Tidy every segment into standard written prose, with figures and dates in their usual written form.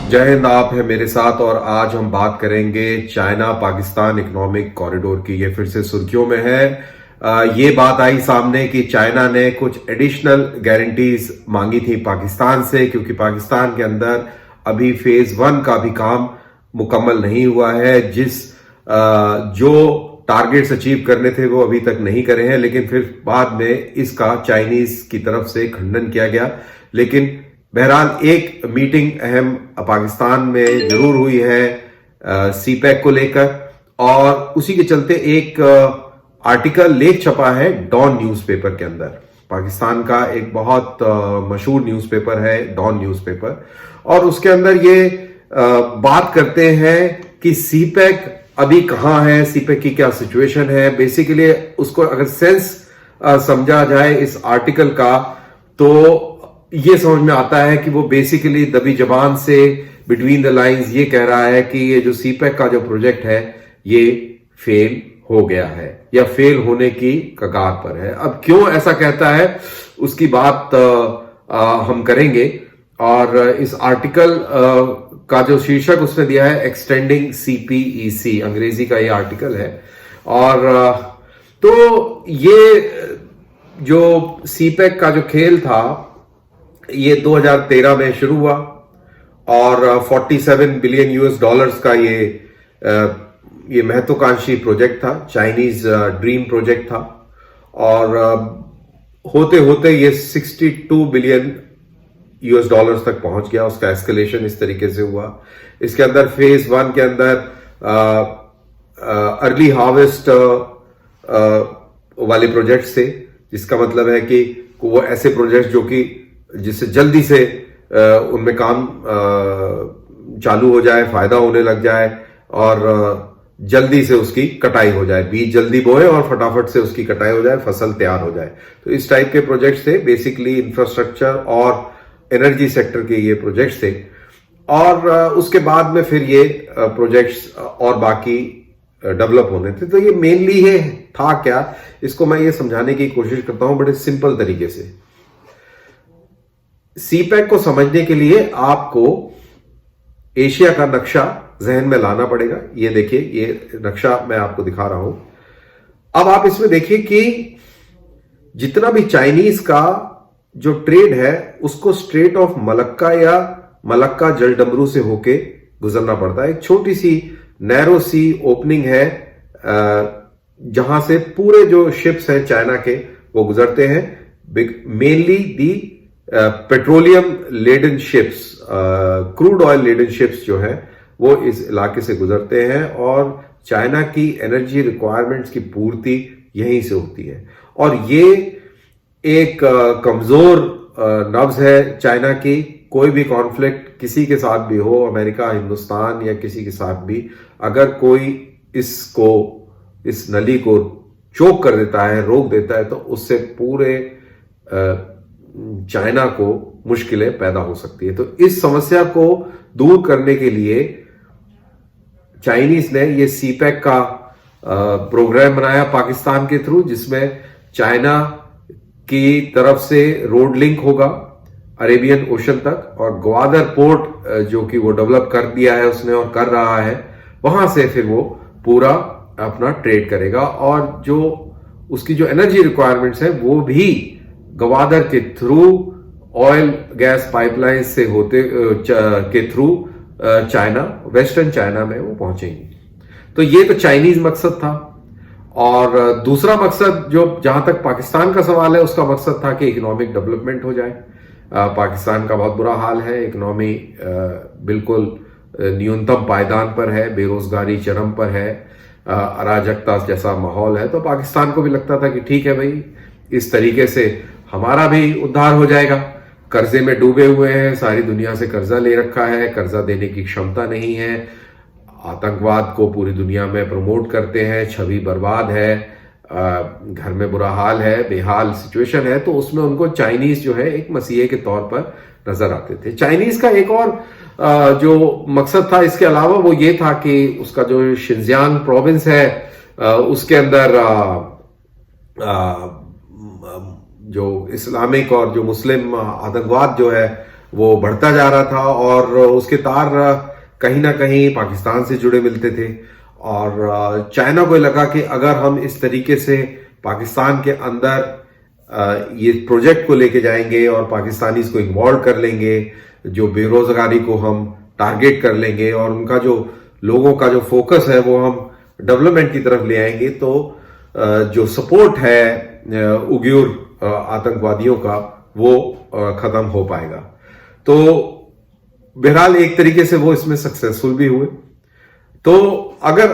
जय हिंद। आप है मेरे साथ और आज हम बात करेंगे चाइना पाकिस्तान इकोनॉमिक कॉरिडोर की। ये फिर से सुर्खियों में है। ये बात आई सामने कि चाइना ने कुछ एडिशनल गारंटीज मांगी थी पाकिस्तान से, क्योंकि पाकिस्तान के अंदर अभी फेज 1 का भी काम मुकम्मल नहीं हुआ है। जो टारगेट्स अचीव करने थे वो अभी तक नहीं करे हैं, लेकिन फिर बाद में इसका चाइनीज की तरफ से खंडन किया गया। लेकिन बहरहाल एक मीटिंग अहम पाकिस्तान में जरूर हुई है सीपैक को लेकर, और उसी के चलते एक आर्टिकल लेख छपा है डॉन न्यूज़पेपर के अंदर। पाकिस्तान का एक बहुत मशहूर न्यूज़पेपर है डॉन न्यूज़पेपर, और उसके अंदर ये बात करते हैं कि सीपैक अभी कहां है, सीपैक की क्या सिचुएशन है। बेसिकली उसको अगर सेंस समझा जाए इस आर्टिकल का, तो ये समझ में आता है कि वो बेसिकली दबी जबान से बिटवीन द लाइंस ये कह रहा है कि ये जो सीपैक का जो प्रोजेक्ट है ये फेल हो गया है या फेल होने की कगार पर है। अब क्यों ऐसा कहता है उसकी बात हम करेंगे। और इस आर्टिकल का जो शीर्षक उसने दिया है एक्सटेंडिंग सीपीईसी, अंग्रेजी का ये आर्टिकल है। और तो ये जो सीपैक का जो खेल था ये 2013 में शुरू हुआ और 47 बिलियन यूएस डॉलर्स का ये महत्वाकांक्षी प्रोजेक्ट था, चाइनीज ड्रीम प्रोजेक्ट था। और होते होते ये 62 बिलियन यूएस डॉलर्स तक पहुंच गया। उसका एस्केलेशन इस तरीके से हुआ। इसके अंदर फेज 1 के अंदर अर्ली हार्वेस्ट वाले प्रोजेक्ट्स थे, जिसका मतलब है कि वो ऐसे प्रोजेक्ट्स जो कि जिससे जल्दी से उनमें काम चालू हो जाए, फायदा होने लग जाए और जल्दी से उसकी कटाई हो जाए, बीज जल्दी बोए और फटाफट से उसकी कटाई हो जाए, फसल तैयार हो जाए। तो इस टाइप के प्रोजेक्ट्स थे। बेसिकली इंफ्रास्ट्रक्चर और एनर्जी सेक्टर के ये प्रोजेक्ट्स थे। और उसके बाद में फिर ये प्रोजेक्ट्स और बाकी डेवलप होने थे। तो ये मेनली ये था क्या, इसको मैं ये समझाने की कोशिश करता हूं बड़े सिंपल तरीके से। सीपैक को समझने के लिए आपको एशिया का नक्शा जहन में लाना पड़ेगा। ये देखिए, ये नक्शा मैं आपको दिखा रहा हूं। अब आप इसमें देखिए कि जितना भी चाइनीज का जो ट्रेड है उसको स्ट्रेट ऑफ मलक्का या मलक्का जलडमरू से होके गुजरना पड़ता है। एक छोटी सी नैरो सी ओपनिंग है जहां से पूरे जो शिप्स हैं चाइना के वो गुजरते हैं। Mainly the petroleum laden ships, crude oil laden ships जो है वो इस इलाके से गुजरते हैं, और चाइना की एनर्जी रिक्वायरमेंट्स की पूर्ति यहीं से होती है। और ये एक कमजोर नब्ज है चाइना की। कोई भी कॉन्फ्लिक्ट किसी के साथ भी हो, अमेरिका, हिंदुस्तान या किसी के साथ भी, अगर कोई इस नली को चोक कर देता है, रोक देता है, तो उससे पूरे चाइना को मुश्किलें पैदा हो सकती है। तो इस समस्या को दूर करने के लिए चाइनीज ने ये सीपैक का प्रोग्राम बनाया पाकिस्तान के थ्रू, जिसमें चाइना की तरफ से रोड लिंक होगा अरेबियन ओशन तक, और ग्वादर पोर्ट जो कि वो डेवलप कर दिया है उसने और कर रहा है, वहां से फिर वो पूरा अपना ट्रेड करेगा। और जो उसकी जो एनर्जी रिक्वायरमेंट्स है वो भी ग्वादर के थ्रू ऑयल गैस पाइपलाइन से होते के थ्रू चाइना, वेस्टर्न चाइना में वो पहुंचेंगी। तो ये तो चाइनीज मकसद था। और दूसरा मकसद जो जहां तक पाकिस्तान का सवाल है, उसका मकसद था कि इकोनॉमिक डेवलपमेंट हो जाए। पाकिस्तान का बहुत बुरा हाल है, इकोनॉमी बिल्कुल न्यूनतम पायदान पर है, बेरोजगारी चरम पर है, अराजकता जैसा माहौल है। तो पाकिस्तान को भी लगता था कि ठीक है भाई, इस तरीके से हमारा भी उद्धार हो जाएगा। कर्जे में डूबे हुए हैं, सारी दुनिया से कर्जा ले रखा है, कर्जा देने की क्षमता नहीं है, आतंकवाद को पूरी दुनिया में प्रमोट करते हैं, छवि बर्बाद है, घर में बुरा हाल है, बेहाल सिचुएशन है। तो उसमें उनको चाइनीज जो है एक मसीहे के तौर पर नजर आते थे। चाइनीज का एक और जो मकसद था इसके अलावा वो ये था कि उसका जो शिनजियांग प्रोविंस है उसके अंदर जो इस्लामिक और जो मुस्लिम आतंकवाद जो है वो बढ़ता जा रहा था और उसके तार कहीं ना कहीं पाकिस्तान से जुड़े मिलते थे। और चाइना को लगा कि अगर हम इस तरीके से पाकिस्तान के अंदर ये प्रोजेक्ट को लेके जाएंगे और पाकिस्तानी इसको इन्वॉल्व कर लेंगे, जो बेरोजगारी को हम टारगेट कर लेंगे और उनका जो लोगों का जो फोकस है वो हम डेवलपमेंट की तरफ ले आएंगे, तो जो सपोर्ट है उइगुर आतंकवादियों का वो खत्म हो पाएगा। तो बहरहाल एक तरीके से वो इसमें सक्सेसफुल भी हुए। तो अगर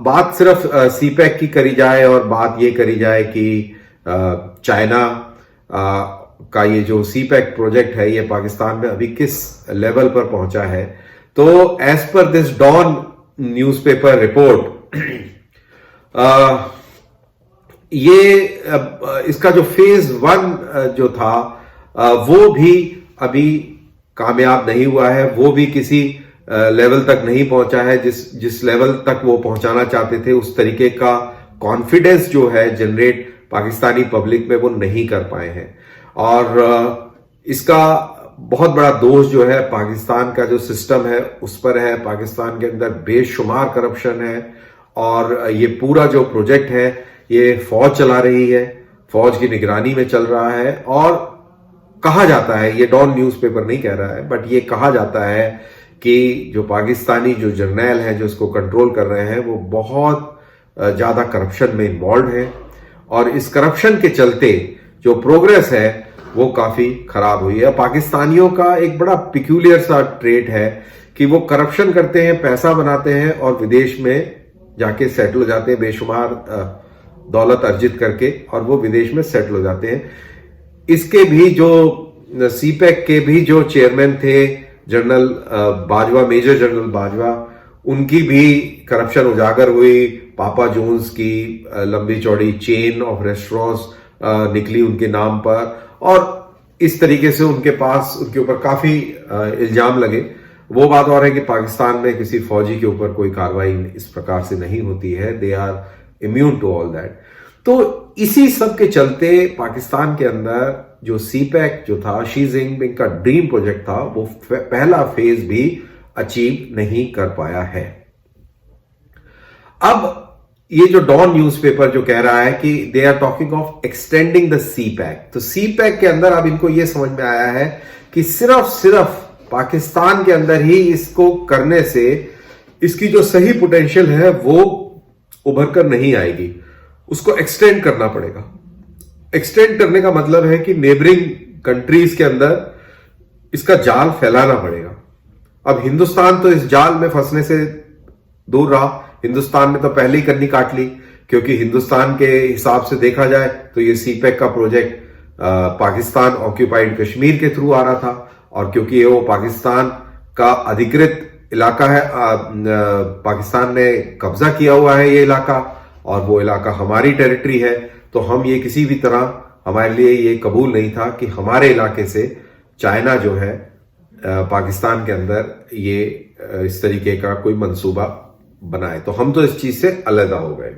बात सिर्फ सीपैक की करी जाए और बात ये करी जाए कि चाइना का ये जो सीपैक प्रोजेक्ट है ये पाकिस्तान में अभी किस लेवल पर पहुंचा है, तो as per this don newspaper report ये इसका जो फेज 1 जो था वो भी अभी कामयाब नहीं हुआ है, वो भी किसी लेवल तक नहीं पहुंचा है जिस लेवल तक वो पहुंचाना चाहते थे। उस तरीके का कॉन्फिडेंस जो है जनरेट पाकिस्तानी पब्लिक में वो नहीं कर पाए हैं। और इसका बहुत बड़ा दोष जो है पाकिस्तान का जो सिस्टम है उस पर है। पाकिस्तान के अंदर बेशुमार करप्शन है और ये पूरा जो प्रोजेक्ट है ये फौज चला रही है, फौज की निगरानी में चल रहा है। और कहा जाता है, ये डॉन न्यूज़पेपर नहीं कह रहा है, बट ये कहा जाता है कि जो पाकिस्तानी जो जर्नैल हैं जो इसको कंट्रोल कर रहे हैं वो बहुत ज्यादा करप्शन में इन्वॉल्व है और इस करप्शन के चलते जो प्रोग्रेस है वो काफी खराब हुई है। पाकिस्तानियों का एक बड़ा पिक्यूलियर सा ट्रेट है कि वो करप्शन करते हैं, पैसा बनाते हैं और विदेश में जाके सेटल हो जाते हैं, बेशुमार दौलत अर्जित करके, और वो विदेश में सेटल हो जाते हैं। इसके भी जो सीपैक के भी जो चेयरमैन थे general Bajwa, major general Bajwa, उनकी भी करप्शन उजागर हुई। पापा जोन्स की लंबी चौड़ी चेन ऑफ रेस्टोरेंट्स निकली उनके नाम पर और इस तरीके से उनके ऊपर काफी इल्जाम लगे। वो बात और है कि पाकिस्तान में किसी फौजी के ऊपर कोई कार्रवाई इस प्रकार से नहीं होती है, they are immune to all that. तो इसी सब के चलते पाकिस्तान के अंदर जो सीपैक जो था, शी जिनपिंग का ड्रीम प्रोजेक्ट था, वो पहला फेज भी अचीव नहीं कर पाया है। अब ये जो डॉन न्यूज़पेपर जो कह रहा है कि they are talking of extending the CPEC, तो सीपैक के अंदर अब इनको ये समझ में आया है कि सिर्फ पाकिस्तान के अंदर ही इसको करने से इसकी जो सही पोटेंशियल है वो उभर कर नहीं आएगी, उसको एक्सटेंड करना पड़ेगा। एक्सटेंड करने का मतलब है कि नेबरिंग कंट्रीज के अंदर इसका जाल फैलाना पड़ेगा। अब हिंदुस्तान तो इस जाल में फंसने से दूर रहा, हिंदुस्तान ने तो पहले ही कन्नी काट ली, क्योंकि हिंदुस्तान के हिसाब से देखा जाए तो ये सीपैक का प्रोजेक्ट पाकिस्तान ऑक्यूपाइड कश्मीर के थ्रू आ रहा था और क्योंकि ये वो पाकिस्तान का अधिकृत इलाका है, पाकिस्तान ने कब्जा किया हुआ है ये इलाका और वो इलाका हमारी टेरिटरी है, तो हम ये किसी भी तरह, हमारे लिए ये कबूल नहीं था कि हमारे इलाके से चाइना जो है पाकिस्तान के अंदर ये इस तरीके का कोई मंसूबा बनाए, तो हम तो इस चीज से अलग हो गए।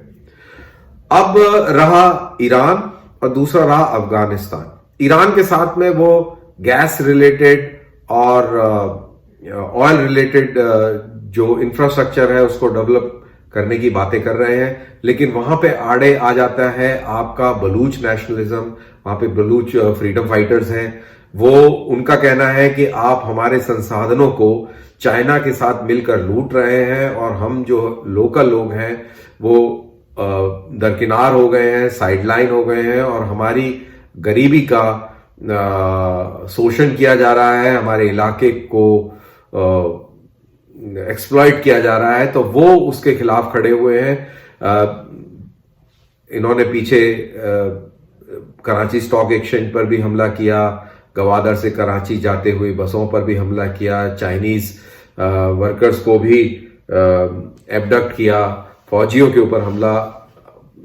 अब रहा ईरान और दूसरा रहा अफगानिस्तान। ईरान के साथ में वो गैस रिलेटेड और ऑयल रिलेटेड जो इंफ्रास्ट्रक्चर है उसको डेवलप करने की बातें कर रहे हैं, लेकिन वहां पे आड़े आ जाता है आपका बलूच नेशनलिज्म। वहां पे बलूच फ्रीडम फाइटर्स हैं, वो उनका कहना है कि आप हमारे संसाधनों को चाइना के साथ मिलकर लूट रहे हैं और हम जो लोकल लोग हैं वो दरकिनार हो गए हैं, साइडलाइन हो गए हैं और हमारी गरीबी का शोषण किया जा रहा है, हमारे इलाके को एक्सप्लॉइट किया जा रहा है, तो वो उसके खिलाफ खड़े हुए हैं। इन्होंने पीछे कराची स्टॉक एक्सचेंज पर भी हमला किया, गवादर से कराची जाते हुए बसों पर भी हमला किया, चाइनीज वर्कर्स को भी एबडक्ट किया, फौजियों के ऊपर हमला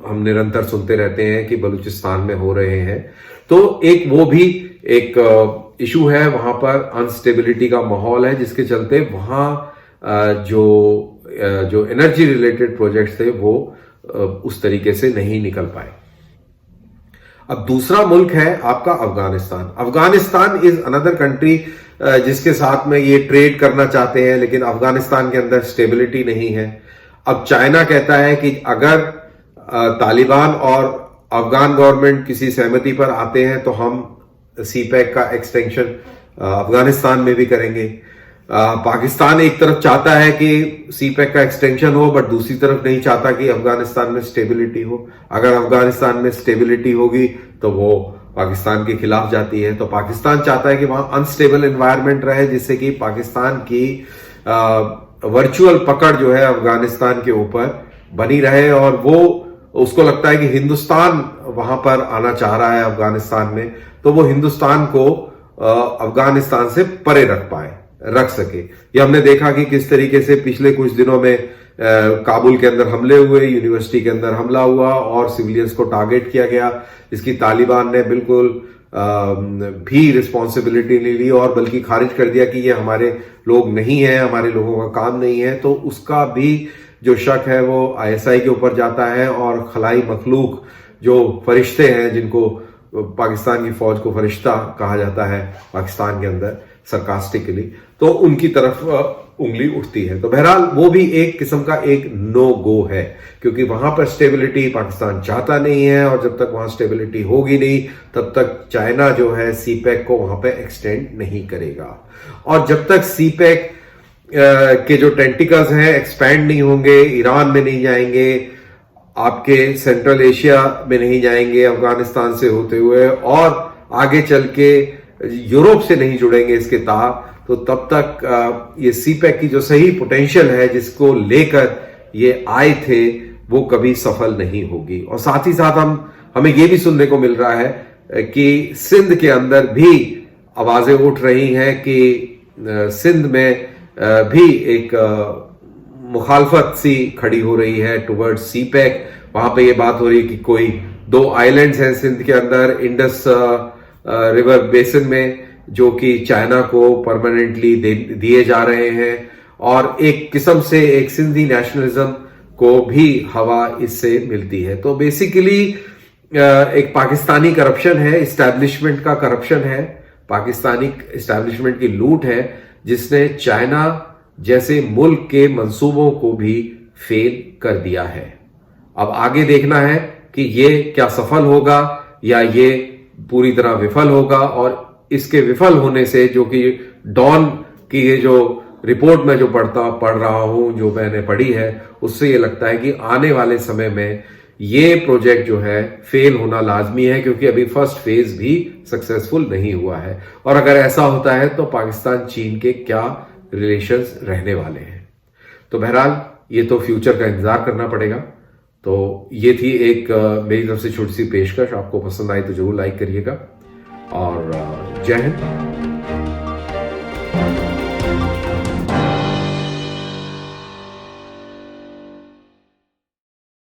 हम निरंतर सुनते रहते हैं कि बलूचिस्तान में हो रहे हैं। तो एक वो भी एक इशू है, वहां पर अनस्टेबिलिटी का माहौल है जिसके चलते वहां जो एनर्जी रिलेटेड प्रोजेक्ट्स थे वो उस तरीके से नहीं निकल पाए। अब दूसरा मुल्क है आपका Afghanistan. Afghanistan is another country जिसके साथ में ये ट्रेड करना चाहते हैं, लेकिन अफगानिस्तान के अंदर स्टेबिलिटी नहीं है। अब चाइना कहता है कि अगर तालिबान और अफगान गवर्नमेंट किसी सहमति पर आते हैं तो हम सीपैक का एक्सटेंशन अफगानिस्तान में भी करेंगे। पाकिस्तान एक तरफ चाहता है कि सीपैक का एक्सटेंशन हो, बट दूसरी तरफ नहीं चाहता कि अफगानिस्तान में स्टेबिलिटी हो। अगर अफगानिस्तान में स्टेबिलिटी होगी तो वो पाकिस्तान के खिलाफ जाती है। तो पाकिस्तान चाहता है कि वहां अनस्टेबल एनवायरनमेंट रहे, जिससे कि पाकिस्तान की वर्चुअल पकड़ जो है अफगानिस्तान के ऊपर बनी रहे, और वो उसको लगता है कि हिंदुस्तान वहां पर आना चाह रहा है अफगानिस्तान में, तो वो हिंदुस्तान को अफगानिस्तान से परे रख सके। ये हमने देखा कि किस तरीके से पिछले कुछ दिनों में काबुल के अंदर हमले हुए, यूनिवर्सिटी के अंदर हमला हुआ और सिविलियंस को टारगेट किया गया, जिसकी तालिबान ने बिल्कुल भी रिस्पॉन्सिबिलिटी नहीं ली और बल्कि खारिज कर दिया कि ये हमारे लोग नहीं है, हमारे लोगों का काम नहीं है। तो उसका भी जो शक है वो आईएसआई के ऊपर जाता है, और खलाई मखलूक जो फरिश्ते हैं, जिनको पाकिस्तान की फौज को फरिश्ता कहा जाता है पाकिस्तान के अंदर सरकास्टिकली, तो उनकी तरफ उंगली उठती है। तो बहरहाल वो भी एक किस्म का एक नो गो है, क्योंकि वहां पर स्टेबिलिटी पाकिस्तान चाहता नहीं है, और जब तक वहां स्टेबिलिटी होगी नहीं तब तक चाइना जो है सीपैक को वहां पे एक्सटेंड नहीं करेगा। और जब तक सीपैक के जो टेंटिकल्स हैं एक्सपैंड नहीं होंगे, ईरान में नहीं जाएंगे, आपके सेंट्रल एशिया में नहीं जाएंगे अफगानिस्तान से होते हुए, और आगे चल के यूरोप से नहीं जुड़ेंगे इसके तार, तो तब तक ये सीपैक की जो सही पोटेंशियल है जिसको लेकर ये आए थे वो कभी सफल नहीं होगी। और साथ ही साथ हमें ये भी सुनने को मिल रहा है कि सिंध के अंदर भी आवाजें उठ रही हैं कि सिंध में भी एक मुखालफत सी खड़ी हो रही है टुवर्ड्स सीपैक। वहां पे ये बात हो रही है कि कोई 2 आइलैंड्स हैं सिंध के अंदर इंडस रिवर बेसिन में, जो कि चाइना को परमानेंटली दिए जा रहे हैं, और एक किस्म से एक सिंधी नेशनलिज्म को भी हवा इससे मिलती है। तो बेसिकली एक पाकिस्तानी करप्शन है, इस्टेब्लिशमेंट का करप्शन है, पाकिस्तानी इस्टेब्लिशमेंट की लूट है, जिसने चाइना जैसे मुल्क के मंसूबों को भी फेल कर दिया है। अब आगे देखना है कि ये क्या सफल होगा या ये पूरी तरह विफल होगा, और इसके विफल होने से, जो कि डॉन की ये जो रिपोर्ट में जो पढ़ रहा हूं, जो मैंने पढ़ी है, उससे ये लगता है कि आने वाले समय में ये प्रोजेक्ट जो है फेल होना लाजमी है, क्योंकि अभी फर्स्ट फेज भी सक्सेसफुल नहीं हुआ है। और अगर ऐसा होता है तो पाकिस्तान चीन के क्या रिलेशंस रहने वाले हैं। तो बहरहाल ये तो फ्यूचर का इंतजार करना पड़ेगा। तो ये थी एक मेरी तरफ से छोटी सी पेशकश। आपको पसंद आई तो जरूर लाइक करिएगा, और जय हिंद।